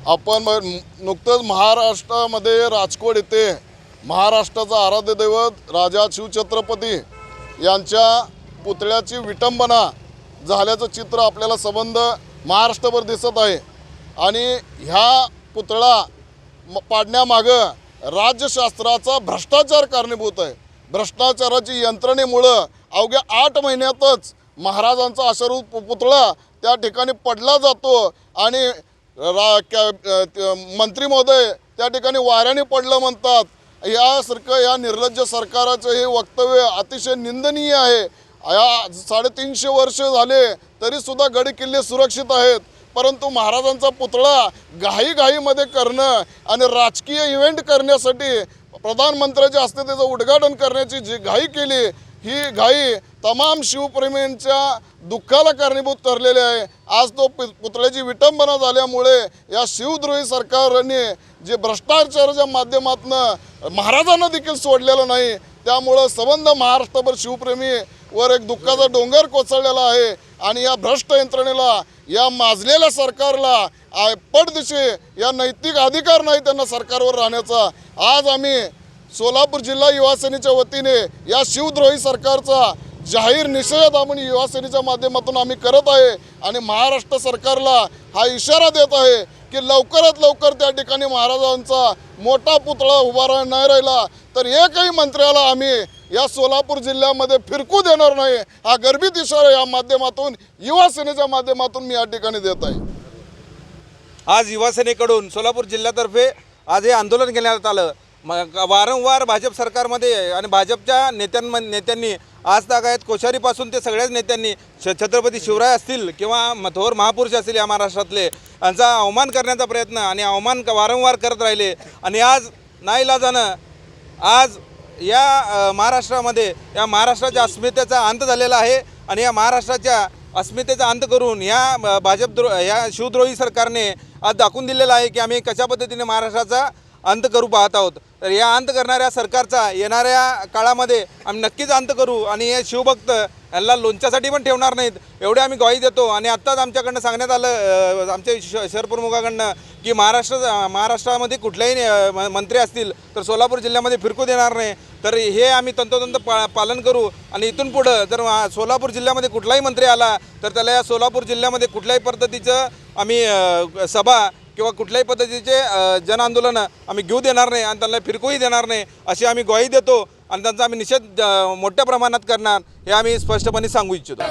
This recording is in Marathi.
आपण नुकतंच महाराष्ट्रामध्ये राजकोट येथे महाराष्ट्राचा आराध्य दैवत राजा शिवछत्रपती यांच्या पुतळ्याची विटंबना झाल्याचं चित्र आपल्याला संबंध महाराष्ट्रभर दिसत आहे। आणि ह्या पुतळा पाडण्यामागं राज्यशास्त्राचा भ्रष्टाचार कारणीभूत आहे। भ्रष्टाचाराची यंत्रणेमुळं अवघ्या 8 महिन्यातच महाराजांचा अश्वरूप पुतळा त्या ठिकाणी पडला जातो आणि मंत्री महोदय त्या ठिकाणी वाऱ्याने पडलं म्हणतात। यासारखं या निर्लज्ज सरकाराचं हे वक्तव्य अतिशय निंदनीय आहे। या 350 वर्ष झाले तरीसुद्धा गड किल्ले सुरक्षित आहेत, परंतु महाराजांचा पुतळा घाईघाईमध्ये करणं आणि राजकीय इव्हेंट करण्यासाठी प्रधानमंत्र्याच्या हस्ते त्याचं उद्घाटन करण्याची जी घाई केली, ही घाई तमाम शिवप्रेमींच्या दुःखाला कारणीभूत ठरलेली आहे। आज तो पुतळ्याची विटंबना झाल्यामुळे या शिवद्रोही सरकारने जे भ्रष्टाचाराच्या माध्यमातून महाराजांना देखील सोडलेलं नाही, त्यामुळं संबंध महाराष्ट्रभर शिवप्रेमीवर एक दुःखाचा डोंगर कोसळलेला आहे। आणि या भ्रष्ट यंत्रणेला, या माजलेल्या सरकारला पडदिशी या नैतिक अधिकार नाही त्यांना सरकारवर राहण्याचा। आज आम्ही सोलापूर जिल्हा युवा सेनेच्या वतीने या शिवद्रोही सरकारचा जाहीर निषेध आपण युवा सेनेच्या माध्यमातून आम्ही करत आहे आणि महाराष्ट्र सरकारला हा इशारा देत आहे की लवकरात लवकर त्या ठिकाणी महाराजांचा मोठा पुतळा उभा नाही राहिला तर एकही मंत्र्याला आम्ही या सोलापूर जिल्ह्यामध्ये फिरकू देणार नाही। हा गर्भित इशारा या माध्यमातून युवा सेनेच्या माध्यमातून मी या ठिकाणी देत आहे। आज युवा सेनेकडून सोलापूर जिल्ह्यातर्फे आज हे आंदोलन घेण्यात आलं। वारंवार भाजप सरकारमध्ये आणि भाजपच्या नेत्यांनी आज तागायत कोश्यारीपासून ते सगळ्याच नेत्यांनी छत्रपती शिवराय असतील किंवा थोर महापुरुष असतील या महाराष्ट्रातले यांचा अवमान करण्याचा प्रयत्न आणि अवमान वारंवार करत राहिले। आणि आज नाईलाजानं आज या महाराष्ट्रामध्ये या महाराष्ट्राच्या अस्मितेचा अंत झालेला आहे आणि या महाराष्ट्राच्या अस्मितेचा अंत करून या या शिवद्रोही सरकारने आज दाखवून दिलेला आहे की आम्ही कशा पद्धतीने महाराष्ट्राचा अंत करू पाहत आहोत। तर या अंत करणाऱ्या सरकारचा येणाऱ्या काळामध्ये आम्ही नक्कीच अंत करू आणि हे शिवभक्त यांना लोणच्यासाठी पण ठेवणार नाहीत एवढे आम्ही ग्वाही देतो। आणि आत्ताच आमच्याकडनं सांगण्यात आलं आमच्या शहर प्रमुखाकडनं की महाराष्ट्रामध्ये कुठल्याही मंत्री असतील तर सोलापूर जिल्ह्यामध्ये फिरकू देणार नाही। तर हे आम्ही तंतोतंत पालन करू आणि इथून पुढं जर सोलापूर जिल्ह्यामध्ये कुठलाही मंत्री आला तर त्याला या सोलापूर जिल्ह्यामध्ये कुठल्याही पद्धतीचं आम्ही सभा किंवा कुठल्याही पद्धतीचे जन आंदोलन आम्ही घेऊ देणार नाही आणि त्यांना फिरकूही देणार नाही अशी आम्ही ग्वाही देतो आणि त्यांचा आम्ही निषेध मोठ्या प्रमाणात करणार हे आम्ही स्पष्टपणे सांगू इच्छितो।